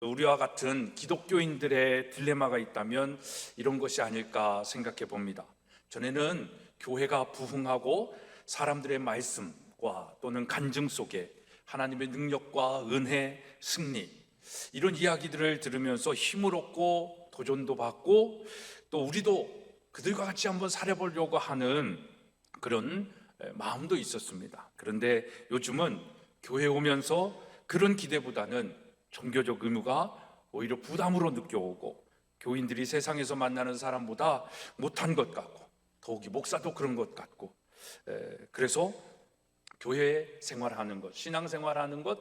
우리와 같은 기독교인들의 딜레마가 있다면 이런 것이 아닐까 생각해 봅니다. 전에는 교회가 부흥하고 사람들의 말씀과 또는 간증 속에 하나님의 능력과 은혜, 승리, 이런 이야기들을 들으면서 힘을 얻고 도전도 받고 또 우리도 그들과 같이 한번 살아보려고 하는 그런 마음도 있었습니다. 그런데 요즘은 교회 오면서 그런 기대보다는 종교적 의무가 오히려 부담으로 느껴오고, 교인들이 세상에서 만나는 사람보다 못한 것 같고, 더욱이 목사도 그런 것 같고, 그래서 교회 생활하는 것, 신앙생활하는 것,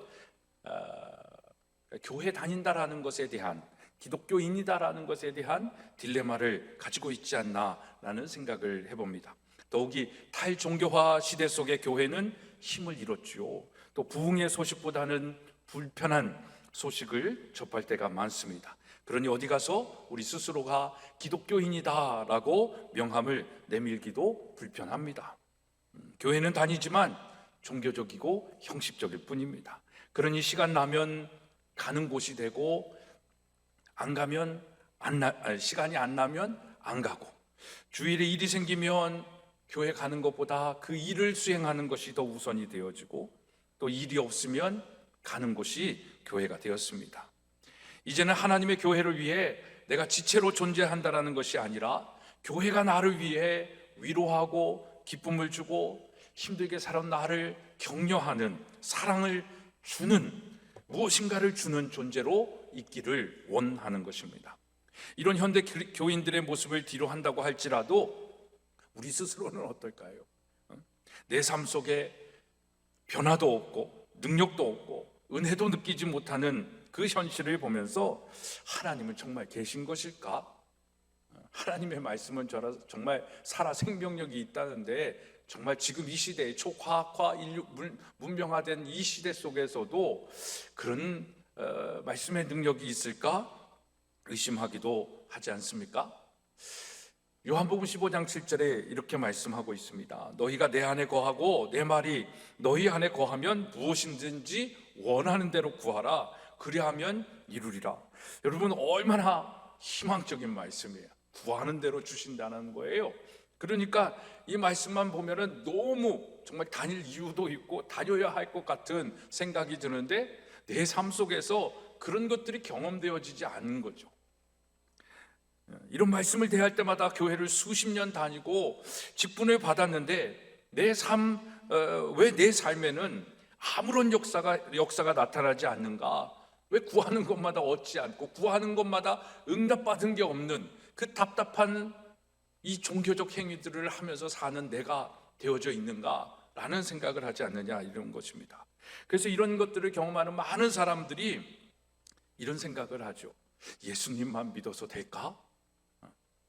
교회 다닌다라는 것에 대한, 기독교인이다라는 것에 대한 딜레마를 가지고 있지 않나라는 생각을 해봅니다. 더욱이 탈종교화 시대 속의 교회는 힘을 잃었지요. 또 부흥의 소식보다는 불편한 소식을 접할 때가 많습니다. 그러니 어디 가서 우리 스스로가 기독교인이다라고 명함을 내밀기도 불편합니다. 교회는 다니지만 종교적이고 형식적일 뿐입니다. 그러니 시간 나면 가는 곳이 되고, 안 가면 시간이 안 나면 안 가고, 주일에 일이 생기면 교회 가는 것보다 그 일을 수행하는 것이 더 우선이 되어지고, 또 일이 없으면 가는 곳이 교회가 되었습니다. 이제는 하나님의 교회를 위해 내가 지체로 존재한다는 것이 아니라 교회가 나를 위해 위로하고 기쁨을 주고 힘들게 살아온 나를 격려하는, 사랑을 주는, 무엇인가를 주는 존재로 있기를 원하는 것입니다. 이런 현대 교인들의 모습을 뒤로 한다고 할지라도 우리 스스로는 어떨까요? 내 삶 속에 변화도 없고 능력도 없고 은혜도 느끼지 못하는 그 현실을 보면서 하나님은 정말 계신 것일까? 하나님의 말씀은 정말 살아 생명력이 있다는데, 정말 지금 이 시대에 초과학화 인류 문명화된 이 시대 속에서도 그런 말씀의 능력이 있을까? 의심하기도 하지 않습니까? 요한복음 15장 7절에 이렇게 말씀하고 있습니다. 너희가 내 안에 거하고 내 말이 너희 안에 거하면 무엇이든지 원하는 대로 구하라. 그리하면 이루리라. 여러분, 얼마나 희망적인 말씀이에요. 구하는 대로 주신다는 거예요. 그러니까 이 말씀만 보면은 너무 정말 다닐 이유도 있고 다녀야 할 것 같은 생각이 드는데, 내 삶 속에서 그런 것들이 경험되어지지 않는 거죠. 이런 말씀을 대할 때마다 교회를 수십 년 다니고 직분을 받았는데 왜 내 삶에는 아무런 역사가 나타나지 않는가? 왜 구하는 것마다 얻지 않고 구하는 것마다 응답받은 게 없는 그 답답한 이 종교적 행위들을 하면서 사는 내가 되어져 있는가? 라는 생각을 하지 않느냐, 이런 것입니다. 그래서 이런 것들을 경험하는 많은 사람들이 이런 생각을 하죠. 예수님만 믿어서 될까?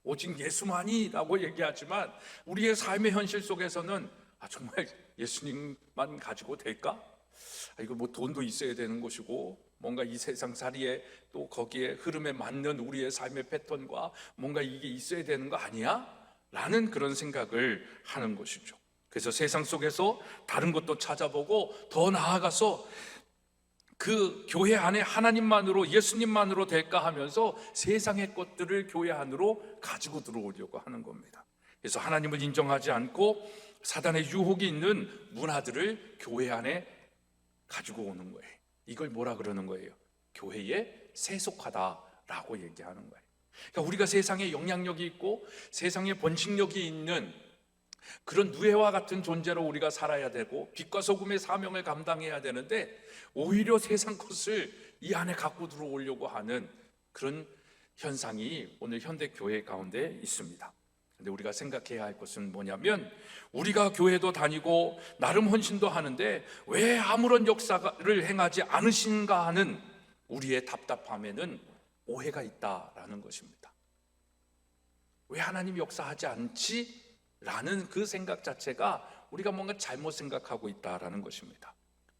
오직 예수만이라고 얘기하지만 우리의 삶의 현실 속에서는 정말 예수님만 가지고 될까? 이거 뭐 돈도 있어야 되는 것이고, 뭔가 이 세상살이에 또 거기에 흐름에 맞는 우리의 삶의 패턴과 뭔가 이게 있어야 되는 거 아니야? 라는 그런 생각을 하는 것이죠. 그래서 세상 속에서 다른 것도 찾아보고 더 나아가서 그 교회 안에 하나님만으로, 예수님만으로 될까 하면서 세상의 것들을 교회 안으로 가지고 들어오려고 하는 겁니다. 그래서 하나님을 인정하지 않고 사단의 유혹이 있는 문화들을 교회 안에 가지고 오는 거예요. 이걸 뭐라 그러는 거예요? 교회에 세속하다라고 얘기하는 거예요. 그러니까 우리가 세상에 영향력이 있고 세상에 번식력이 있는 그런 누에와 같은 존재로 우리가 살아야 되고 빛과 소금의 사명을 감당해야 되는데, 오히려 세상 것을 이 안에 갖고 들어오려고 하는 그런 현상이 오늘 현대 교회 가운데 있습니다. 근데 우리가 생각해야 할 것은 뭐냐면, 우리가 교회도 다니고 나름 헌신도 하는데 왜 아무런 역사를 행하지 않으신가 하는 우리의 답답함에는 오해가 있다라는 것입니다. 왜 하나님이 역사하지 않지? 라는 그 생각 자체가 우리가 뭔가 잘못 생각하고 있다라는 것입니다.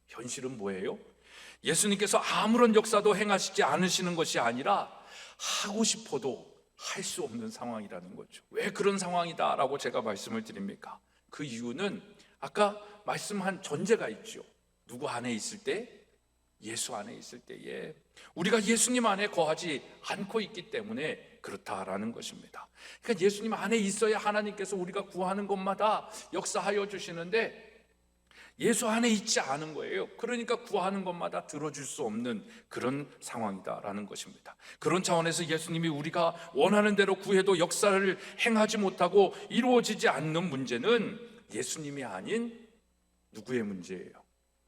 현실은 뭐예요? 예수님께서 아무런 역사도 행하시지 않으시는 것이 아니라 하고 싶어도 할 수 없는 상황이라는 거죠. 왜 그런 상황이다라고 제가 말씀을 드립니까? 그 이유는 아까 말씀한 전제가 있죠. 누구 안에 있을 때? 예수 안에 있을 때에 우리가 예수님 안에 거하지 않고 있기 때문에 그렇다라는 것입니다. 그러니까 예수님 안에 있어야 하나님께서 우리가 구하는 것마다 역사하여 주시는데 예수 안에 있지 않은 거예요. 그러니까 구하는 것마다 들어줄 수 없는 그런 상황이다라는 것입니다. 그런 차원에서 예수님이 우리가 원하는 대로 구해도 역사를 행하지 못하고 이루어지지 않는 문제는 예수님이 아닌 누구의 문제예요?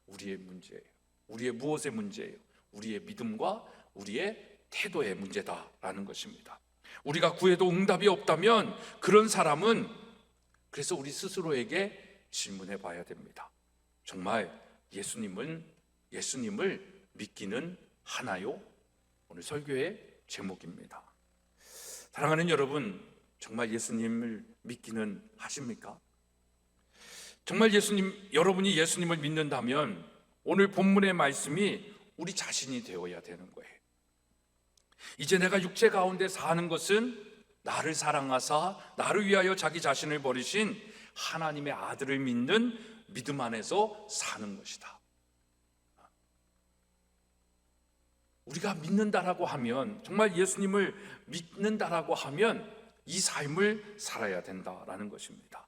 우리의 문제예요. 우리의 무엇의 문제예요? 우리의 믿음과 우리의 태도의 문제다라는 것입니다. 우리가 구해도 응답이 없다면 그런 사람은 그래서 우리 스스로에게 질문해 봐야 됩니다. 정말 예수님을 믿기는 하나요? 오늘 설교의 제목입니다. 사랑하는 여러분, 정말 예수님을 믿기는 하십니까? 정말 여러분이 예수님을 믿는다면 오늘 본문의 말씀이 우리 자신이 되어야 되는 거예요. 이제 내가 육체 가운데 사는 것은 나를 사랑하사 나를 위하여 자기 자신을 버리신 하나님의 아들을 믿는 믿음 안에서 사는 것이다. 우리가 믿는다라고 하면, 정말 예수님을 믿는다라고 하면 이 삶을 살아야 된다라는 것입니다.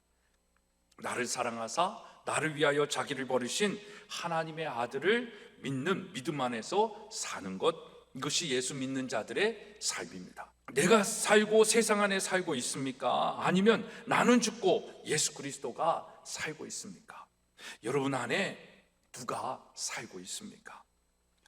나를 사랑하사 나를 위하여 자기를 버리신 하나님의 아들을 믿는 믿음 안에서 사는 것, 이것이 예수 믿는 자들의 삶입니다. 내가 살고 세상 안에 살고 있습니까? 아니면 나는 죽고 예수 그리스도가 살고 있습니까? 여러분 안에 누가 살고 있습니까?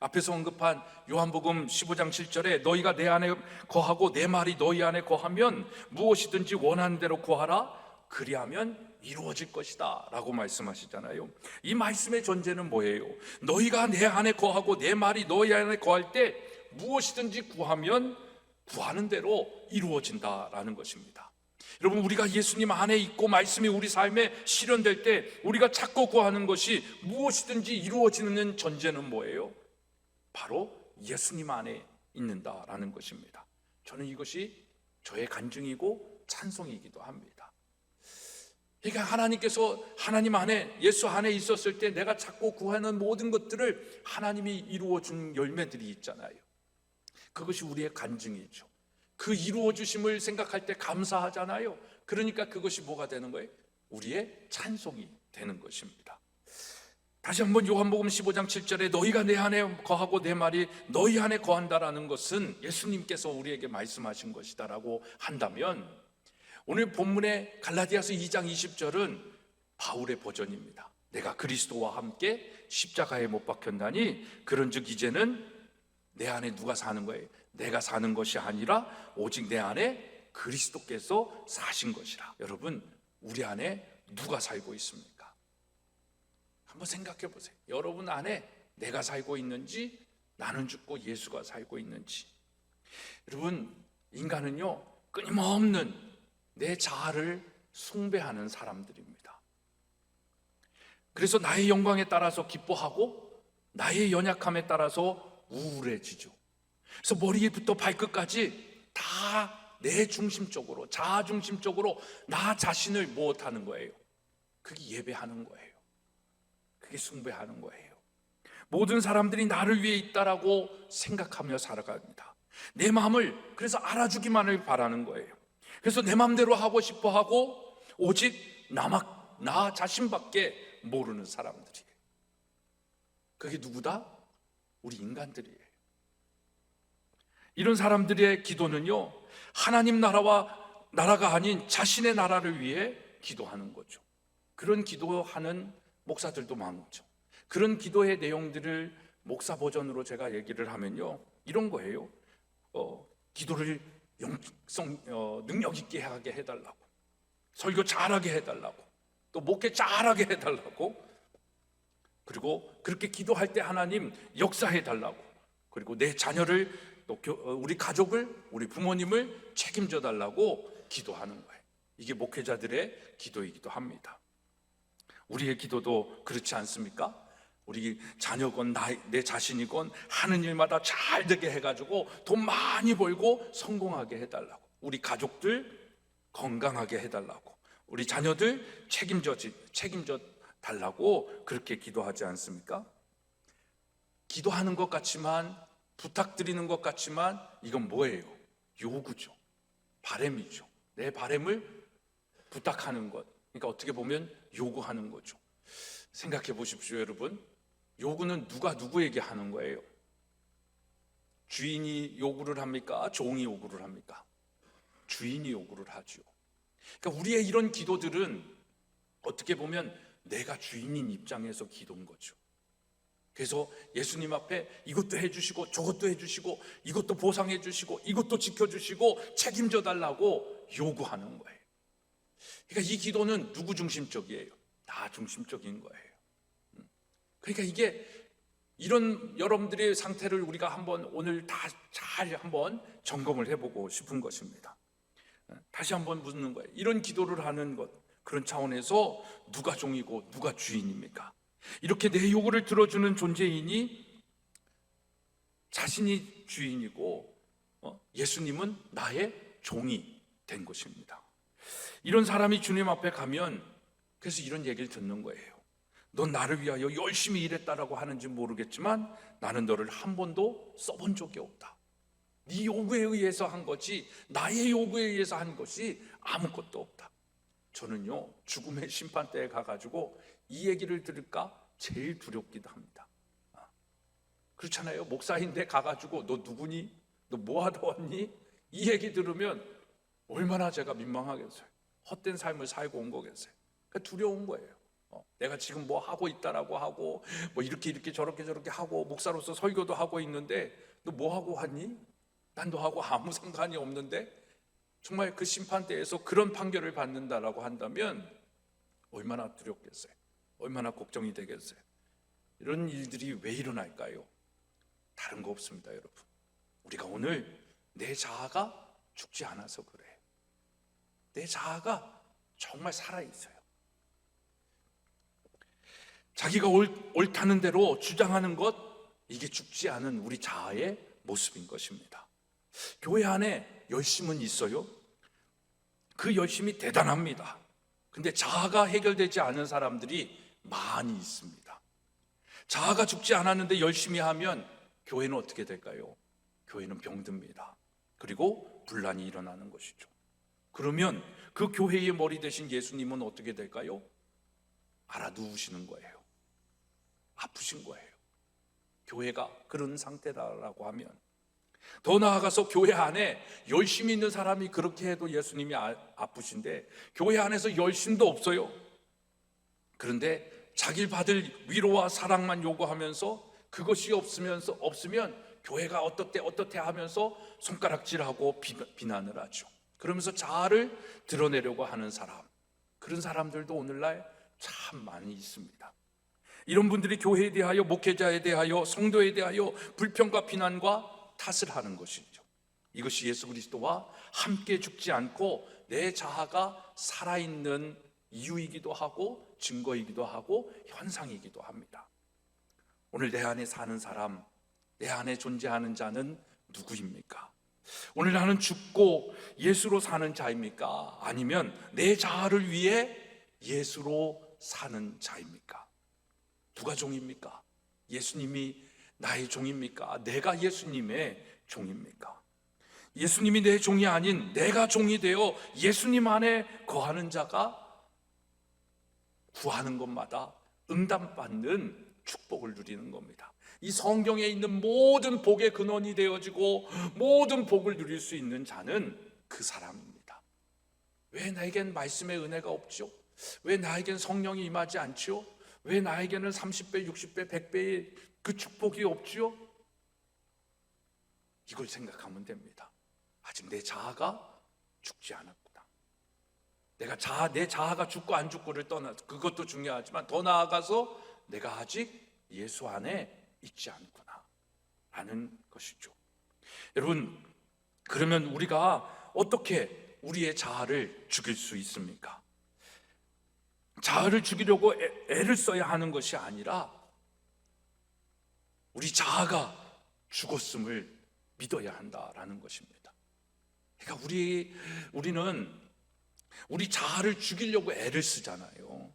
앞에서 언급한 요한복음 15장 7절에 너희가 내 안에 거하고 내 말이 너희 안에 거하면 무엇이든지 원하는 대로 구하라, 그리하면 이루어질 것이다 라고 말씀하시잖아요. 이 말씀의 전제는 뭐예요? 너희가 내 안에 거하고 내 말이 너희 안에 거할 때 무엇이든지 구하면 구하는 대로 이루어진다라는 것입니다. 여러분, 우리가 예수님 안에 있고 말씀이 우리 삶에 실현될 때 우리가 찾고 구하는 것이 무엇이든지 이루어지는 전제는 뭐예요? 바로 예수님 안에 있는다라는 것입니다. 저는 이것이 저의 간증이고 찬송이기도 합니다. 그러니까 하나님께서 하나님 안에, 예수 안에 있었을 때 내가 찾고 구하는 모든 것들을 하나님이 이루어준 열매들이 있잖아요. 그것이 우리의 간증이죠. 그 이루어주심을 생각할 때 감사하잖아요. 그러니까 그것이 뭐가 되는 거예요? 우리의 찬송이 되는 것입니다. 다시 한번 요한복음 15장 7절에 너희가 내 안에 거하고 내 말이 너희 안에 거한다라는 것은 예수님께서 우리에게 말씀하신 것이다라고 한다면, 오늘 본문의 갈라디아서 2장 20절은 바울의 버전입니다. 내가 그리스도와 함께 십자가에 못 박혔나니 그런즉 이제는 내 안에 누가 사는 거예요? 내가 사는 것이 아니라 오직 내 안에 그리스도께서 사신 것이라. 여러분, 우리 안에 누가 살고 있습니까? 한번 생각해 보세요. 여러분 안에 내가 살고 있는지, 나는 죽고 예수가 살고 있는지. 여러분, 인간은요 끊임없는 내 자아를 숭배하는 사람들입니다. 그래서 나의 영광에 따라서 기뻐하고 나의 연약함에 따라서 우울해지죠. 그래서 머리부터 발끝까지 다 내 중심적으로, 자아 중심적으로 나 자신을 무엇하는 거예요? 그게 예배하는 거예요. 그게 숭배하는 거예요. 모든 사람들이 나를 위해 있다라고 생각하며 살아갑니다. 내 마음을 그래서 알아주기만을 바라는 거예요. 그래서 내 마음대로 하고 싶어 하고 오직 나 자신밖에 모르는 사람들이에요. 그게 누구다? 우리 인간들이에요. 이런 사람들의 기도는요, 하나님 나라가 아닌 자신의 나라를 위해 기도하는 거죠. 그런 기도하는 목사들도 많죠. 그런 기도의 내용들을 목사 버전으로 제가 얘기를 하면요, 이런 거예요. 기도를 능력 있게 하게 해달라고, 설교 잘하게 해달라고, 또 목회 잘하게 해달라고, 그리고 그렇게 기도할 때 하나님 역사해달라고, 그리고 내 자녀를, 또 우리 가족을, 우리 부모님을 책임져 달라고 기도하는 거예요. 이게 목회자들의 기도이기도 합니다. 우리의 기도도 그렇지 않습니까? 우리 자녀건 내 자신이건 하는 일마다 잘 되게 해가지고 돈 많이 벌고 성공하게 해달라고, 우리 가족들 건강하게 해달라고, 우리 자녀들 책임져 달라고 그렇게 기도하지 않습니까? 기도하는 것 같지만, 부탁드리는 것 같지만 이건 뭐예요? 요구죠. 바램이죠. 내 바램을 부탁하는 것. 그러니까 어떻게 보면 요구하는 거죠. 생각해 보십시오, 여러분. 요구는 누가 누구에게 하는 거예요? 주인이 요구를 합니까? 종이 요구를 합니까? 주인이 요구를 하죠. 그러니까 우리의 이런 기도들은 어떻게 보면 내가 주인인 입장에서 기도인 거죠. 그래서 예수님 앞에 이것도 해주시고 저것도 해주시고 이것도 보상해 주시고 이것도 지켜주시고 책임져 달라고 요구하는 거예요. 그러니까 이 기도는 누구 중심적이에요? 나 중심적인 거예요. 그러니까 이게 이런 여러분들의 상태를 우리가 한번 오늘 다 잘 한번 점검을 해보고 싶은 것입니다. 다시 한번 묻는 거예요. 이런 기도를 하는 것, 그런 차원에서 누가 종이고 누가 주인입니까? 이렇게 내 요구를 들어주는 존재이니 자신이 주인이고 예수님은 나의 종이 된 것입니다. 이런 사람이 주님 앞에 가면 그래서 이런 얘기를 듣는 거예요. 넌 나를 위하여 열심히 일했다라고 하는지 모르겠지만 나는 너를 한 번도 써본 적이 없다. 네 요구에 의해서 한 거지 나의 요구에 의해서 한 것이 아무것도 없다. 저는요 죽음의 심판대에 가가지고 이 얘기를 들을까 제일 두렵기도 합니다. 그렇잖아요. 목사인데 가가지고 너 누구니? 너 뭐 하다 왔니? 이 얘기 들으면 얼마나 제가 민망하겠어요. 헛된 삶을 살고 온 거겠어요. 그러니까 두려운 거예요. 내가 지금 뭐 하고 있다라고 하고 뭐 이렇게 저렇게 하고 목사로서 설교도 하고 있는데 너 뭐 하고 왔니? 난 너하고 아무 상관이 없는데 정말 그 심판대에서 그런 판결을 받는다라고 한다면 얼마나 두렵겠어요. 얼마나 걱정이 되겠어요. 이런 일들이 왜 일어날까요? 다른 거 없습니다, 여러분. 우리가 오늘 내 자아가 죽지 않아서 그래요. 내 자아가 정말 살아있어요. 자기가 옳다는 대로 주장하는 것, 이게 죽지 않은 우리 자아의 모습인 것입니다. 교회 안에 열심은 있어요. 그 열심이 대단합니다. 근데 자아가 해결되지 않은 사람들이 많이 있습니다. 자아가 죽지 않았는데 열심히 하면 교회는 어떻게 될까요? 교회는 병듭니다. 그리고 분란이 일어나는 것이죠. 그러면 그 교회의 머리 대신 예수님은 어떻게 될까요? 알아두시는 거예요. 아프신 거예요. 교회가 그런 상태다라고 하면 더 나아가서 교회 안에 열심히 있는 사람이 그렇게 해도 예수님이 아프신데 교회 안에서 열심도 없어요. 그런데 자기를 받을 위로와 사랑만 요구하면서 그것이 없으면 교회가 어떻대 하면서 손가락질하고 비난을 하죠. 그러면서 자아를 드러내려고 하는 사람, 그런 사람들도 오늘날 참 많이 있습니다. 이런 분들이 교회에 대하여, 목회자에 대하여, 성도에 대하여 불평과 비난과 탓을 하는 것이죠. 이것이 예수 그리스도와 함께 죽지 않고 내 자아가 살아있는 이유이기도 하고 증거이기도 하고 현상이기도 합니다. 오늘 내 안에 사는 사람, 내 안에 존재하는 자는 누구입니까? 오늘 나는 죽고 예수로 사는 자입니까? 아니면 내 자아를 위해 예수로 사는 자입니까? 누가 종입니까? 예수님이 나의 종입니까? 내가 예수님의 종입니까? 예수님이 내 종이 아닌 내가 종이 되어 예수님 안에 거하는 자가 구하는 것마다 응답받는 축복을 누리는 겁니다. 이 성경에 있는 모든 복의 근원이 되어지고 모든 복을 누릴 수 있는 자는 그 사람입니다. 왜 나에겐 말씀의 은혜가 없죠? 왜 나에겐 성령이 임하지 않죠? 왜 나에게는 30배, 60배, 100배의 그 축복이 없죠? 이걸 생각하면 됩니다. 아직 내 자아가 죽지 않았구나. 내 자아가 죽고 안 죽고를 떠나 그것도 중요하지만 더 나아가서 내가 아직 예수 안에 있지 않구나 라는 것이죠. 여러분, 그러면 우리가 어떻게 우리의 자아를 죽일 수 있습니까? 자아를 죽이려고 애를 써야 하는 것이 아니라 우리 자아가 죽었음을 믿어야 한다라는 것입니다. 그러니까 우리는 우리 자아를 죽이려고 애를 쓰잖아요.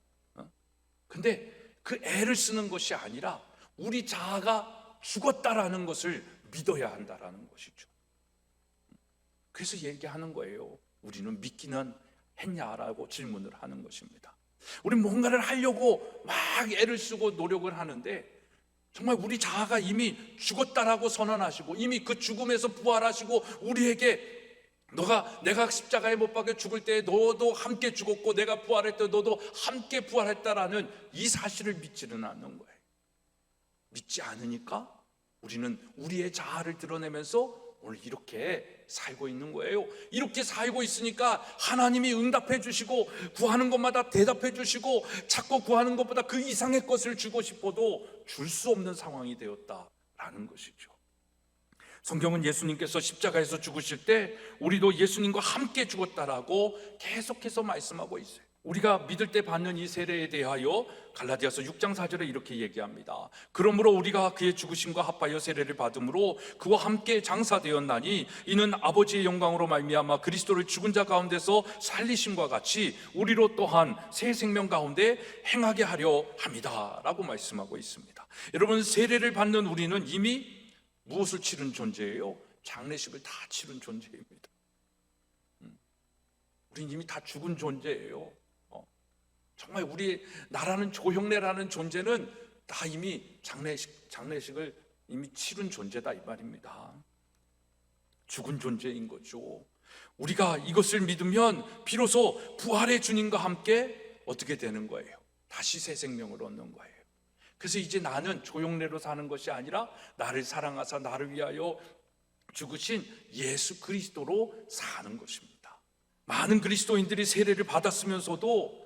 근데 그 애를 쓰는 것이 아니라 우리 자아가 죽었다라는 것을 믿어야 한다라는 것이죠. 그래서 얘기하는 거예요. 우리는 믿기는 했냐라고 질문을 하는 것입니다. 우리는 뭔가를 하려고 막 애를 쓰고 노력을 하는데 정말 우리 자아가 이미 죽었다라고 선언하시고 이미 그 죽음에서 부활하시고 우리에게 내가 십자가에 못 박혀 죽을 때 너도 함께 죽었고 내가 부활할 때 너도 함께 부활했다라는 이 사실을 믿지는 않는 거예요. 믿지 않으니까 우리는 우리의 자아를 드러내면서 오늘 이렇게 살고 있는 거예요. 이렇게 살고 있으니까 하나님이 응답해 주시고 구하는 것마다 대답해 주시고 자꾸 구하는 것보다 그 이상의 것을 주고 싶어도 줄 수 없는 상황이 되었다라는 것이죠. 성경은 예수님께서 십자가에서 죽으실 때 우리도 예수님과 함께 죽었다라고 계속해서 말씀하고 있어요. 우리가 믿을 때 받는 이 세례에 대하여 갈라디아서 6장 4절에 이렇게 얘기합니다. 그러므로 우리가 그의 죽으심과 합하여 세례를 받음으로 그와 함께 장사되었나니 이는 아버지의 영광으로 말미암아 그리스도를 죽은 자 가운데서 살리심과 같이 우리로 또한 새 생명 가운데 행하게 하려 함이다 라고 말씀하고 있습니다. 여러분, 세례를 받는 우리는 이미 무엇을 치른 존재예요? 장례식을 다 치른 존재입니다. 우린 이미 다 죽은 존재예요. 정말 우리 나라는 조형래라는 존재는 다 이미 장례식을 이미 치른 존재다 이 말입니다. 죽은 존재인 거죠. 우리가 이것을 믿으면 비로소 부활의 주님과 함께 어떻게 되는 거예요? 다시 새 생명을 얻는 거예요. 그래서 이제 나는 조형래로 사는 것이 아니라 나를 사랑하사 나를 위하여 죽으신 예수 그리스도로 사는 것입니다. 많은 그리스도인들이 세례를 받았으면서도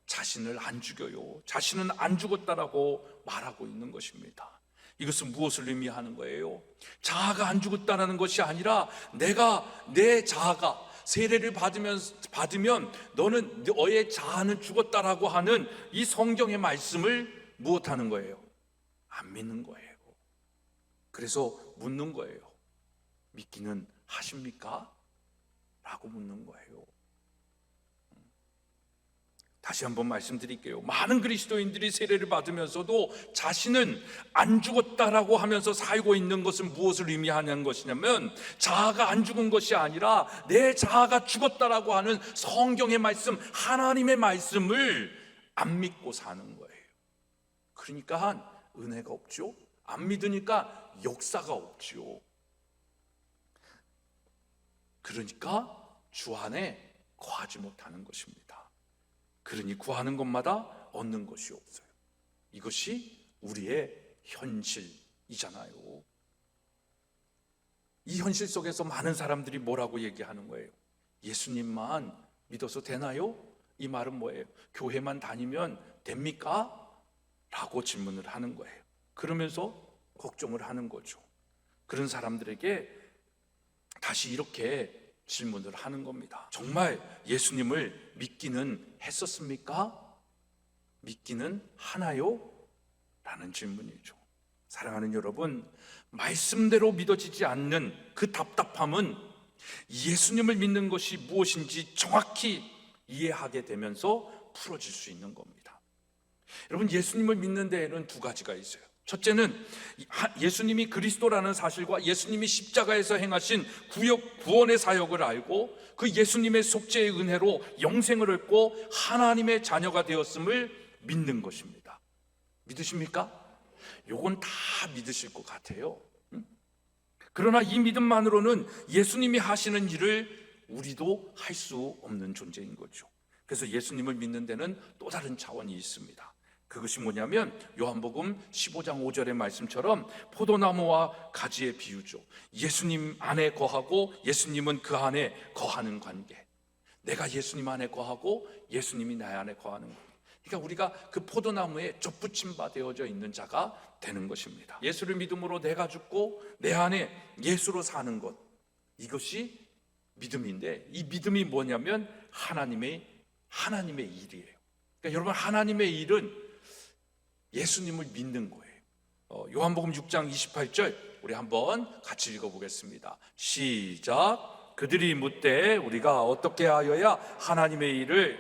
자신을 안 죽여요. 자신은 안 죽었다라고 말하고 있는 것입니다. 이것은 무엇을 의미하는 거예요? 자아가 안 죽었다는 것이 아니라 내 자아가 세례를 받으면 너의 자아는 죽었다라고 하는 이 성경의 말씀을 무엇하는 거예요? 안 믿는 거예요. 그래서 묻는 거예요. 믿기는 하십니까? 라고 묻는 거예요. 다시 한번 말씀드릴게요. 많은 그리스도인들이 세례를 받으면서도 자신은 안 죽었다라고 하면서 살고 있는 것은 무엇을 의미하는 것이냐면 자아가 안 죽은 것이 아니라 내 자아가 죽었다라고 하는 성경의 말씀, 하나님의 말씀을 안 믿고 사는 거예요. 그러니까 은혜가 없죠. 안 믿으니까 역사가 없죠. 그러니까 주 안에 거하지 못하는 것입니다. 그러니 구하는 것마다 얻는 것이 없어요. 이것이 우리의 현실이잖아요. 이 현실 속에서 많은 사람들이 뭐라고 얘기하는 거예요? 예수님만 믿어서 되나요? 이 말은 뭐예요? 교회만 다니면 됩니까? 라고 질문을 하는 거예요. 그러면서 걱정을 하는 거죠. 그런 사람들에게 다시 이렇게 질문을 하는 겁니다. 정말 예수님을 믿기는 했었습니까? 믿기는 하나요? 라는 질문이죠. 사랑하는 여러분, 말씀대로 믿어지지 않는 그 답답함은 예수님을 믿는 것이 무엇인지 정확히 이해하게 되면서 풀어질 수 있는 겁니다. 여러분, 예수님을 믿는 데에는 두 가지가 있어요. 첫째는 예수님이 그리스도라는 사실과 예수님이 십자가에서 행하신 구원의 사역을 알고 그 예수님의 속죄의 은혜로 영생을 얻고 하나님의 자녀가 되었음을 믿는 것입니다. 믿으십니까? 요건 다 믿으실 것 같아요. 그러나 이 믿음만으로는 예수님이 하시는 일을 우리도 할 수 없는 존재인 거죠. 그래서 예수님을 믿는 데는 또 다른 차원이 있습니다. 그것이 뭐냐면 요한복음 15장 5절의 말씀처럼 포도나무와 가지의 비유죠. 예수님 안에 거하고 예수님은 그 안에 거하는 관계. 내가 예수님 안에 거하고 예수님이 내 안에 거하는 관계. 그러니까 우리가 그 포도나무에 접붙임 바 되어져 있는 자가 되는 것입니다. 예수를 믿음으로 내가 죽고 내 안에 예수로 사는 것, 이것이 믿음인데, 이 믿음이 뭐냐면 하나님의 일이에요. 그러니까 여러분, 하나님의 일은 예수님을 믿는 거예요. 요한복음 6장 28절 우리 한번 같이 읽어보겠습니다. 시작. 그들이 묻되 우리가 어떻게 하여야 하나님의 일을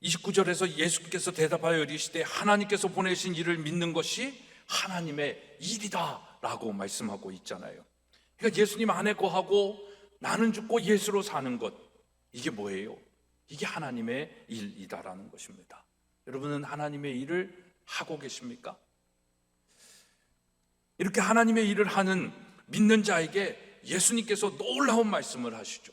29절에서 예수께서 대답하여 이르시되 하나님께서 보내신 일을 믿는 것이 하나님의 일이다 라고 말씀하고 있잖아요. 그러니까 예수님 안에 거하고 나는 죽고 예수로 사는 것, 이게 뭐예요? 이게 하나님의 일이다라는 것입니다. 여러분은 하나님의 일을 하고 계십니까? 이렇게 하나님의 일을 하는 믿는 자에게 예수님께서 놀라운 말씀을 하시죠.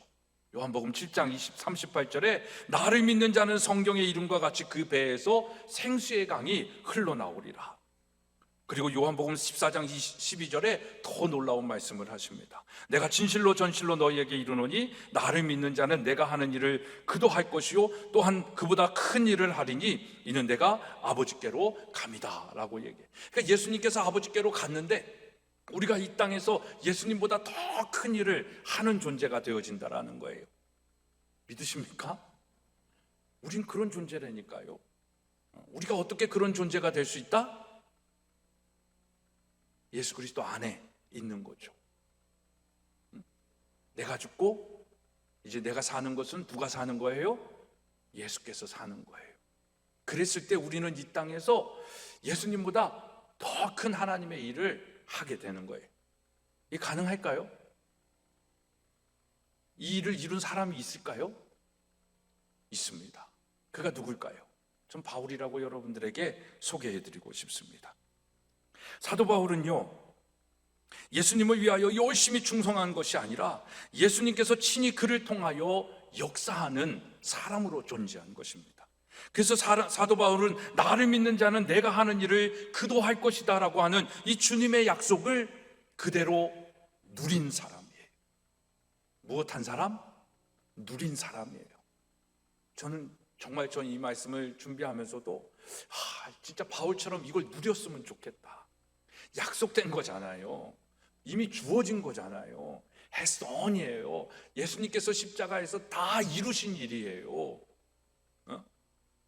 요한복음 7장 38절에 나를 믿는 자는 성경의 이름과 같이 그 배에서 생수의 강이 흘러나오리라. 그리고 요한복음 14장 12절에 더 놀라운 말씀을 하십니다. 내가 진실로 전실로 너희에게 이르노니 나를 믿는 자는 내가 하는 일을 그도 할 것이요 또한 그보다 큰 일을 하리니 이는 내가 아버지께로 감이다 라고 얘기해요. 그러니까 예수님께서 아버지께로 갔는데 우리가 이 땅에서 예수님보다 더 큰 일을 하는 존재가 되어진다라는 거예요. 믿으십니까? 우린 그런 존재라니까요. 우리가 어떻게 그런 존재가 될 수 있다? 예수 그리스도 안에 있는 거죠. 내가 죽고 이제 내가 사는 것은 누가 사는 거예요? 예수께서 사는 거예요. 그랬을 때 우리는 이 땅에서 예수님보다 더 큰 하나님의 일을 하게 되는 거예요. 이게 가능할까요? 이 일을 이룬 사람이 있을까요? 있습니다. 그가 누굴까요? 전 바울이라고 여러분들에게 소개해드리고 싶습니다. 사도 바울은요, 예수님을 위하여 열심히 충성한 것이 아니라 예수님께서 친히 그를 통하여 역사하는 사람으로 존재한 것입니다. 그래서 사도 바울은 나를 믿는 자는 내가 하는 일을 그도 할 것이다 라고 하는 이 주님의 약속을 그대로 누린 사람이에요. 무엇한 사람? 누린 사람이에요. 저는 이 말씀을 준비하면서도 진짜 바울처럼 이걸 누렸으면 좋겠다. 약속된 거잖아요. 이미 주어진 거잖아요. has done이에요. 예수님께서 십자가에서 다 이루신 일이에요.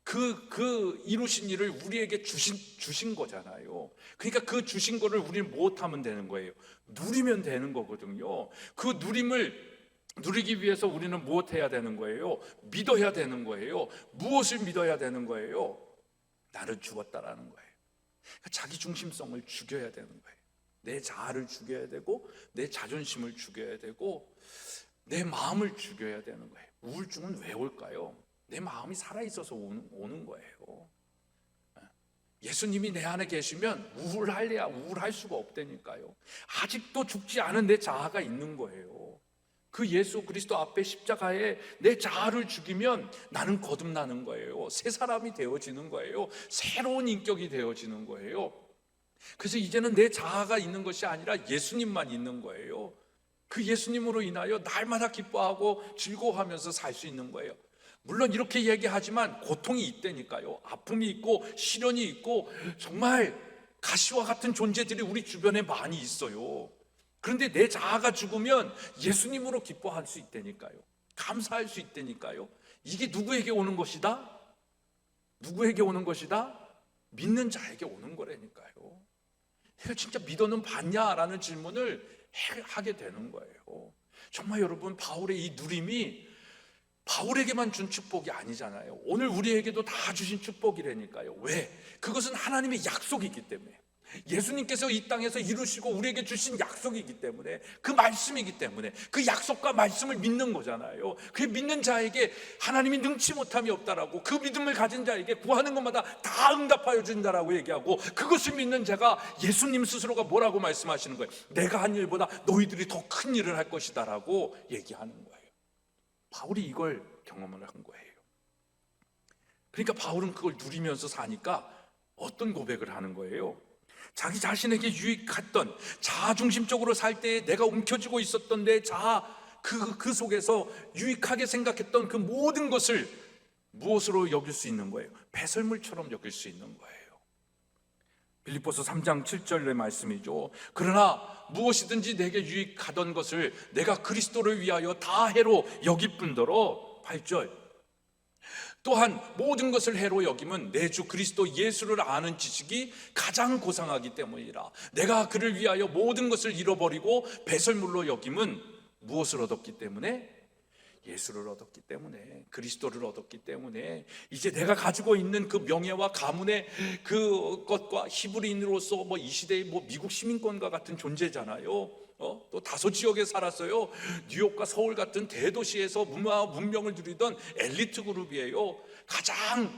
그 이루신 일을 우리에게 주신 거잖아요. 그러니까 그 주신 거를 우리는 무엇하면 되는 거예요? 누리면 되는 거거든요. 그 누림을 누리기 위해서 우리는 무엇해야 되는 거예요? 믿어야 되는 거예요. 무엇을 믿어야 되는 거예요? 나를 주었다라는 거예요. 그러니까 자기 중심성을 죽여야 되는 거예요. 내 자아를 죽여야 되고 내 자존심을 죽여야 되고 내 마음을 죽여야 되는 거예요. 우울증은 왜 올까요? 내 마음이 살아있어서 오는 거예요. 예수님이 내 안에 계시면 우울할 수가 없다니까요. 아직도 죽지 않은 내 자아가 있는 거예요. 그 예수 그리스도 앞에 십자가에 내 자아를 죽이면 나는 거듭나는 거예요. 새 사람이 되어지는 거예요. 새로운 인격이 되어지는 거예요. 그래서 이제는 내 자아가 있는 것이 아니라 예수님만 있는 거예요. 그 예수님으로 인하여 날마다 기뻐하고 즐거워하면서 살 수 있는 거예요. 물론 이렇게 얘기하지만 고통이 있다니까요. 아픔이 있고 시련이 있고 정말 가시와 같은 존재들이 우리 주변에 많이 있어요. 그런데 내 자아가 죽으면 예수님으로 기뻐할 수 있다니까요. 감사할 수 있다니까요. 이게 누구에게 오는 것이다? 누구에게 오는 것이다? 믿는 자에게 오는 거라니까요. 내가 진짜 믿어는 봤냐라는 질문을 하게 되는 거예요. 정말 여러분, 바울의 이 누림이 바울에게만 준 축복이 아니잖아요. 오늘 우리에게도 다 주신 축복이라니까요. 왜? 그것은 하나님의 약속이기 때문에, 예수님께서 이 땅에서 이루시고 우리에게 주신 약속이기 때문에, 그 말씀이기 때문에 그 약속과 말씀을 믿는 거잖아요. 그 믿는 자에게 하나님이 능치 못함이 없다라고, 그 믿음을 가진 자에게 구하는 것마다 다 응답하여 준다라고 얘기하고, 그것을 믿는 자가 예수님 스스로가 뭐라고 말씀하시는 거예요? 내가 한 일보다 너희들이 더 큰 일을 할 것이다 라고 얘기하는 거예요. 바울이 이걸 경험을 한 거예요. 그러니까 바울은 그걸 누리면서 사니까 어떤 고백을 하는 거예요? 자기 자신에게 유익했던, 자아중심적으로 살 때에 내가 움켜쥐고 있었던 내 자아, 그 속에서 유익하게 생각했던 그 모든 것을 무엇으로 여길 수 있는 거예요? 배설물처럼 여길 수 있는 거예요. 빌립보서 3장 7절의 말씀이죠. 그러나 무엇이든지 내게 유익하던 것을 내가 그리스도를 위하여 다 해로 여길 뿐더러, 8절, 또한 모든 것을 해로 여김은 내 주 그리스도 예수를 아는 지식이 가장 고상하기 때문이라. 내가 그를 위하여 모든 것을 잃어버리고 배설물로 여김은 무엇을 얻었기 때문에? 예수를 얻었기 때문에, 그리스도를 얻었기 때문에 이제 내가 가지고 있는 그 명예와 가문의 그 것과 히브리인으로서 이 시대의 미국 시민권과 같은 존재잖아요. 또 다소 지역에 살았어요. 뉴욕과 서울 같은 대도시에서 문명을 누리던 엘리트 그룹이에요. 가장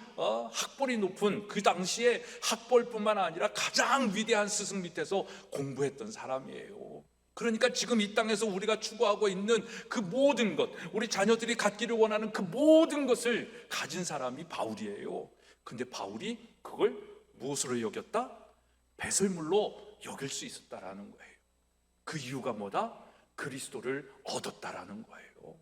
학벌이 높은, 그 당시에 학벌뿐만 아니라 가장 위대한 스승 밑에서 공부했던 사람이에요. 그러니까 지금 이 땅에서 우리가 추구하고 있는 그 모든 것, 우리 자녀들이 갖기를 원하는 그 모든 것을 가진 사람이 바울이에요. 근데 바울이 그걸 무엇으로 여겼다? 배설물로 여길 수 있었다라는 거예요. 그 이유가 뭐다? 그리스도를 얻었다라는 거예요.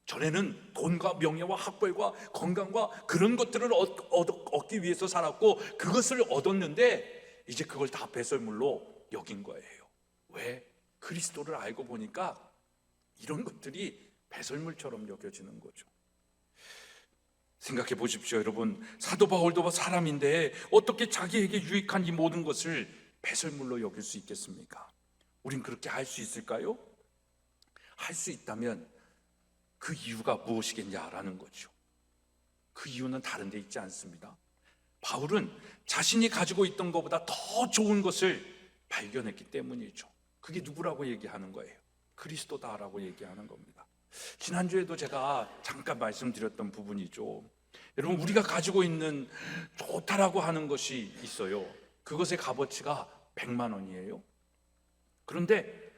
전에는 돈과 명예와 학벌과 건강과 그런 것들을 얻기 위해서 살았고, 그것을 얻었는데 이제 그걸 다 배설물로 여긴 거예요. 왜? 그리스도를 알고 보니까 이런 것들이 배설물처럼 여겨지는 거죠. 생각해 보십시오, 여러분. 사도 바울도 사람인데 어떻게 자기에게 유익한 이 모든 것을 배설물로 여길 수 있겠습니까? 우린 그렇게 할 수 있을까요? 할 수 있다면 그 이유가 무엇이겠냐라는 거죠. 그 이유는 다른 데 있지 않습니다. 바울은 자신이 가지고 있던 것보다 더 좋은 것을 발견했기 때문이죠. 그게 누구라고 얘기하는 거예요? 그리스도다라고 얘기하는 겁니다. 지난주에도 제가 잠깐 말씀드렸던 부분이죠. 여러분, 우리가 가지고 있는 좋다라고 하는 것이 있어요. 그것의 값어치가 100만 원이에요. 그런데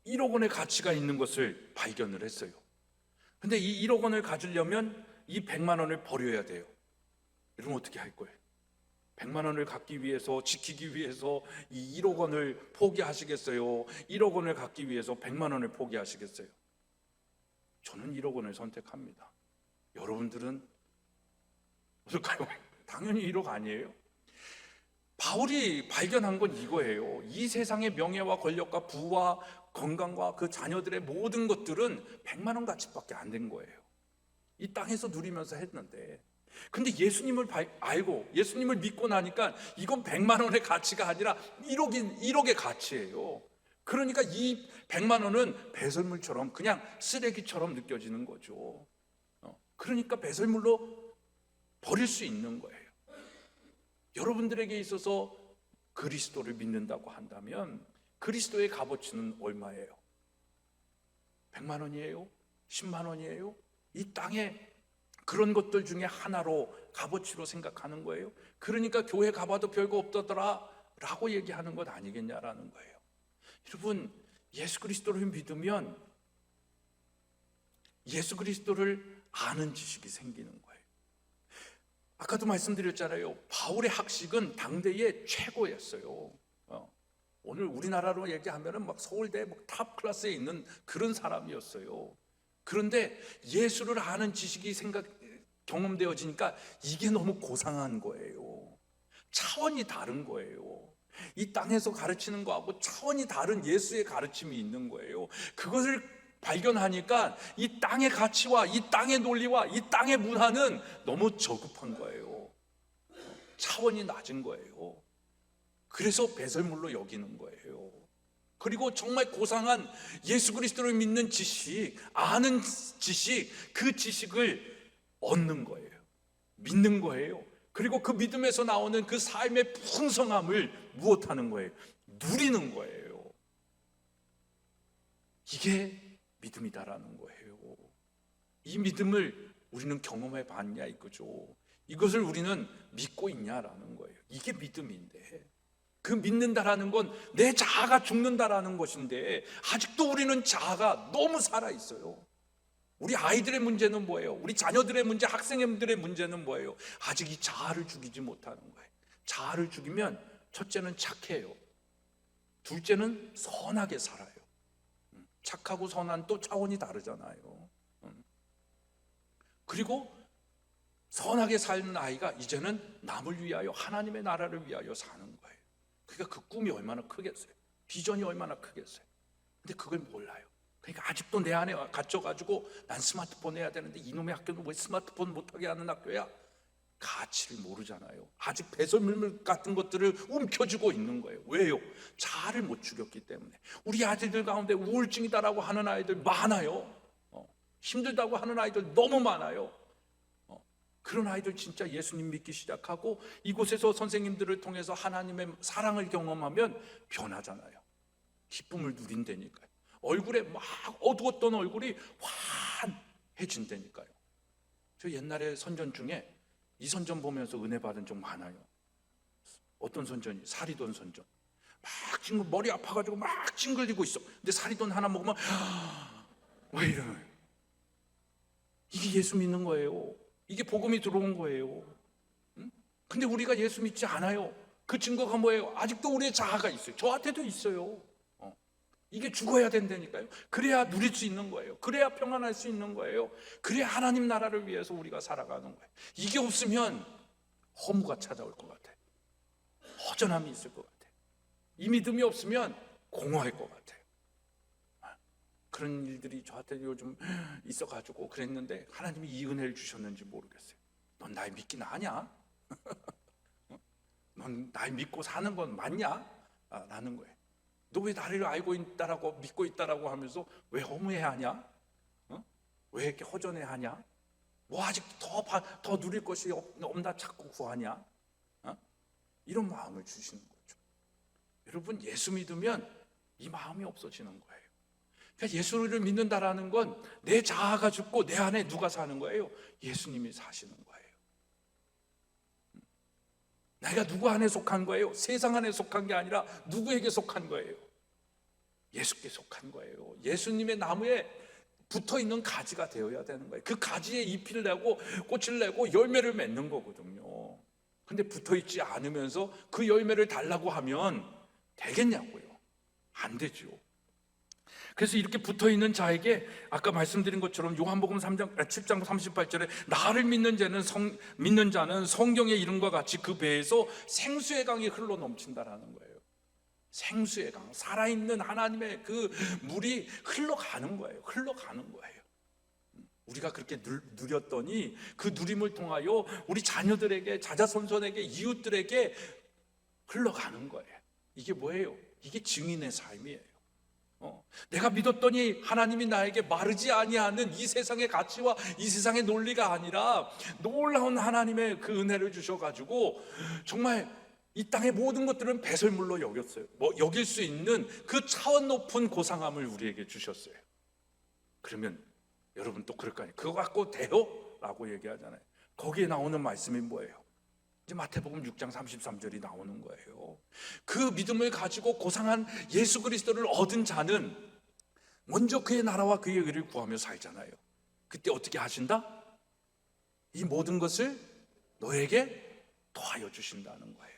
1억 원의 가치가 있는 것을 발견을 했어요. 근데 이 1억 원을 가지려면 이 100만 원을 버려야 돼요. 여러분, 어떻게 할 거예요? 100만 원을 갖기 위해서, 지키기 위해서 이 1억 원을 포기하시겠어요? 1억 원을 갖기 위해서 100만 원을 포기하시겠어요? 저는 1억 원을 선택합니다. 여러분들은 어떨까요? 당연히 1억 아니에요? 바울이 발견한 건 이거예요. 이 세상의 명예와 권력과 부와 건강과 그 자녀들의 모든 것들은 100만 원 가치밖에 안 된 거예요. 이 땅에서 누리면서 했는데, 근데 예수님을 알고 예수님을 믿고 나니까 이건 100만 원의 가치가 아니라 1억의 가치예요. 그러니까 이 100만 원은 배설물처럼, 그냥 쓰레기처럼 느껴지는 거죠. 그러니까 배설물로 버릴 수 있는 거예요. 여러분들에게 있어서 그리스도를 믿는다고 한다면 그리스도의 값어치는 얼마예요? 100만 원이에요? 10만 원이에요? 이 땅에 그런 것들 중에 하나로 값어치로 생각하는 거예요. 그러니까 교회 가봐도 별거 없더라 라고 얘기하는 것 아니겠냐라는 거예요. 여러분, 예수 그리스도를 믿으면 예수 그리스도를 아는 지식이 생기는 거예요. 아까도 말씀드렸잖아요. 바울의 학식은 당대의 최고였어요. 오늘 우리나라로 얘기하면 막 서울대 탑 클래스에 있는 그런 사람이었어요. 그런데 예수를 아는 지식이 경험되어지니까 이게 너무 고상한 거예요. 차원이 다른 거예요. 이 땅에서 가르치는 거하고 차원이 다른 예수의 가르침이 있는 거예요. 그것을 발견하니까 이 땅의 가치와 이 땅의 논리와 이 땅의 문화는 너무 저급한 거예요. 차원이 낮은 거예요. 그래서 배설물로 여기는 거예요. 그리고 정말 고상한 예수 그리스도를 믿는 지식, 아는 지식, 그 지식을 얻는 거예요. 믿는 거예요. 그리고 그 믿음에서 나오는 그 삶의 풍성함을 무엇하는 거예요? 누리는 거예요. 이게 믿음이다라는 거예요. 이 믿음을 우리는 경험해 봤냐 이거죠. 이것을 우리는 믿고 있냐라는 거예요. 이게 믿음인데, 그 믿는다라는 건 내 자아가 죽는다라는 것인데 아직도 우리는 자아가 너무 살아있어요. 우리 아이들의 문제는 뭐예요? 우리 자녀들의 문제, 학생들의 문제는 뭐예요? 아직 이 자아를 죽이지 못하는 거예요. 자아를 죽이면 첫째는 착해요. 둘째는 선하게 살아요. 착하고 선한 또 차원이 다르잖아요. 그리고 선하게 사는 아이가 이제는 남을 위하여, 하나님의 나라를 위하여 사는 거예요. 그러니까 그 꿈이 얼마나 크겠어요? 비전이 얼마나 크겠어요? 근데 그걸 몰라요. 그러니까 아직도 내 안에 갇혀가지고 난 스마트폰 해야 되는데 이놈의 학교는 왜 스마트폰 못하게 하는 학교야? 가치를 모르잖아요. 아직 배설물 같은 것들을 움켜쥐고 있는 거예요. 왜요? 자아를 못 죽였기 때문에. 우리 아이들 가운데 우울증이다라고 하는 아이들 많아요. 힘들다고 하는 아이들 너무 많아요. 그런 아이들 진짜 예수님 믿기 시작하고 이곳에서 선생님들을 통해서 하나님의 사랑을 경험하면 변하잖아요. 기쁨을 누린다니까요. 얼굴에 막 어두웠던 얼굴이 환해진다니까요. 저 옛날에 선전 중에 이 선전 보면서 은혜 받은 적 많아요. 어떤 선전이? 사리돈 선전. 막 머리 아파가지고 막 찡글리고 있어. 근데 사리돈 하나 먹으면 왜 이러는 거예요? 이게 예수 믿는 거예요. 이게 복음이 들어온 거예요. 응? 근데 우리가 예수 믿지 않아요. 그 증거가 뭐예요? 아직도 우리의 자아가 있어요. 저한테도 있어요. 이게 죽어야 된다니까요. 그래야 누릴 수 있는 거예요. 그래야 평안할 수 있는 거예요. 그래야 하나님 나라를 위해서 우리가 살아가는 거예요. 이게 없으면 허무가 찾아올 것 같아요. 허전함이 있을 것 같아요. 이 믿음이 없으면 공허할 것 같아요. 그런 일들이 저한테 요즘 있어가지고 그랬는데 하나님이 이 은혜를 주셨는지 모르겠어요. 넌 날 믿긴 하냐? 넌 날 믿고 사는 건 맞냐? 라는 거예요. 너 왜 나를 알고 있다라고 믿고 있다라고 하면서 왜 허무해하냐? 왜 이렇게 허전해하냐? 뭐 아직 더 누릴 것이 없나 자꾸 구하냐? 이런 마음을 주시는 거죠. 여러분, 예수 믿으면 이 마음이 없어지는 거예요. 그러니까 예수를 믿는다라는 건 내 자아가 죽고 내 안에 누가 사는 거예요? 예수님이 사시는 거예요. 내가 누구 안에 속한 거예요? 세상 안에 속한 게 아니라 누구에게 속한 거예요? 예수께 속한 거예요. 예수님의 나무에 붙어있는 가지가 되어야 되는 거예요. 그 가지에 잎을 내고 꽃을 내고 열매를 맺는 거거든요. 근데 붙어있지 않으면서 그 열매를 달라고 하면 되겠냐고요? 안 되죠. 그래서 이렇게 붙어있는 자에게 아까 말씀드린 것처럼 요한복음 7장 38절에 나를 믿는 자는 성경의 이름과 같이 그 배에서 생수의 강이 흘러 넘친다라는 거예요. 생수의 강, 살아있는 하나님의 그 물이 흘러가는 거예요. 흘러가는 거예요. 우리가 그렇게 누렸더니 그 누림을 통하여 우리 자녀들에게, 자자손손에게, 이웃들에게 흘러가는 거예요. 이게 뭐예요? 이게 증인의 삶이에요. 내가 믿었더니 하나님이 나에게 마르지 아니하는 이 세상의 가치와 이 세상의 논리가 아니라 놀라운 하나님의 그 은혜를 주셔가지고 정말 이 땅의 모든 것들은 배설물로 여겼어요. 여길 수 있는 그 차원 높은 고상함을 우리에게 주셨어요. 그러면 여러분 또 그럴 거 아니에요. 그거 갖고 돼요? 라고 얘기하잖아요. 거기에 나오는 말씀이 뭐예요? 이제 마태복음 6장 33절이 나오는 거예요. 그 믿음을 가지고 고상한 예수 그리스도를 얻은 자는 먼저 그의 나라와 그의 의를 구하며 살잖아요. 그때 어떻게 하신다? 이 모든 것을 너에게 더하여 주신다는 거예요.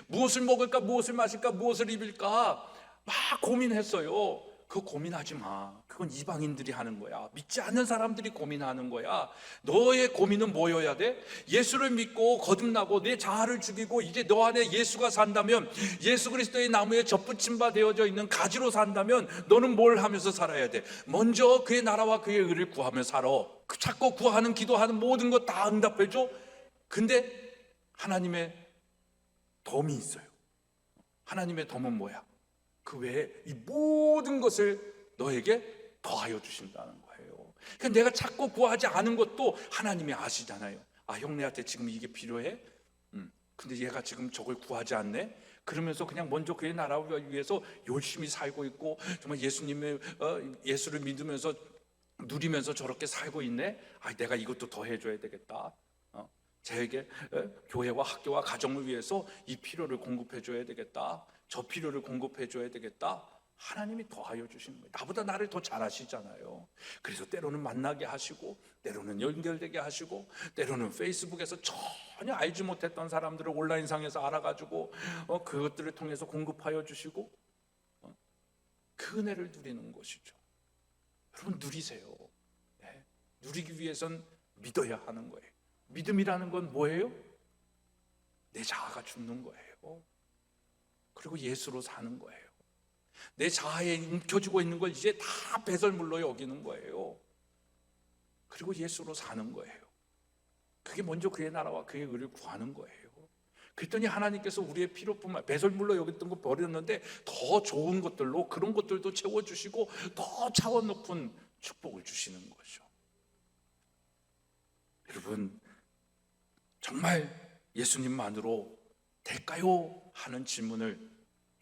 무엇을 먹을까, 무엇을 마실까, 무엇을 입을까 막 고민했어요. 그거 고민하지 마. 그건 이방인들이 하는 거야. 믿지 않는 사람들이 고민하는 거야. 너의 고민은 뭐여야 돼? 예수를 믿고 거듭나고 내 자아를 죽이고 이제 너 안에 예수가 산다면, 예수 그리스도의 나무에 접붙임 바 되어져 있는 가지로 산다면 너는 뭘 하면서 살아야 돼? 먼저 그의 나라와 그의 의를 구하며 살아. 찾고 구하는 기도하는 모든 것 다 응답해줘. 근데 하나님의 덤이 있어요. 하나님의 덤은 뭐야? 그 외에 이 모든 것을 너에게 더하여 주신다는 거예요. 그러니까 내가 찾고 구하지 않은 것도 하나님이 아시잖아요. 아, 형네한테 지금 이게 필요해? 근데 얘가 지금 저걸 구하지 않네? 그러면서 그냥 먼저 그의 나라를 위해서 열심히 살고 있고 정말 예수를 믿으면서 누리면서 저렇게 살고 있네? 아, 내가 이것도 더 해줘야 되겠다. 저에게 교회와 학교와 가정을 위해서 이 필요를 공급해 줘야 되겠다. 저 필요를 공급해 줘야 되겠다. 하나님이 더하여 주시는 거예요. 나보다 나를 더 잘 아시잖아요. 그래서 때로는 만나게 하시고, 때로는 연결되게 하시고, 때로는 페이스북에서 전혀 알지 못했던 사람들을 온라인상에서 알아가지고 그것들을 통해서 공급하여 주시고, 그 은혜를 누리는 것이죠. 여러분, 누리세요. 네. 누리기 위해선 믿어야 하는 거예요. 믿음이라는 건 뭐예요? 내 자아가 죽는 거예요. 그리고 예수로 사는 거예요. 내 자아에 움켜쥐고 있는 걸 이제 다 배설물로 여기는 거예요. 그리고 예수로 사는 거예요. 그게 먼저 그의 나라와 그의 의를 구하는 거예요. 그랬더니 하나님께서 우리의 필요뿐만, 배설물로 여겼던 거 버렸는데 더 좋은 것들로 그런 것들도 채워주시고 더 차원 높은 축복을 주시는 거죠. 여러분, 정말 예수님만으로 될까요? 하는 질문을,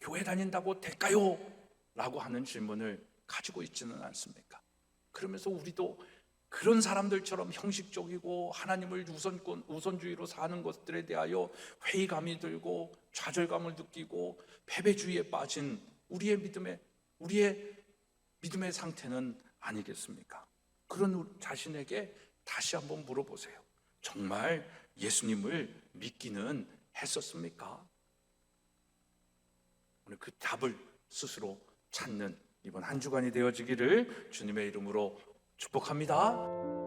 교회 다닌다고 될까요? 라고 하는 질문을 가지고 있지는 않습니까? 그러면서 우리도 그런 사람들처럼 형식적이고 하나님을 우선주의로 사는 것들에 대하여 회의감이 들고 좌절감을 느끼고 패배주의에 빠진 우리의 믿음의 상태는 아니겠습니까? 그런 자신에게 다시 한번 물어보세요. 정말 예수님을 믿기는 했었습니까? 오늘 그 답을 스스로 찾는 이번 한 주간이 되어지기를 주님의 이름으로 축복합니다.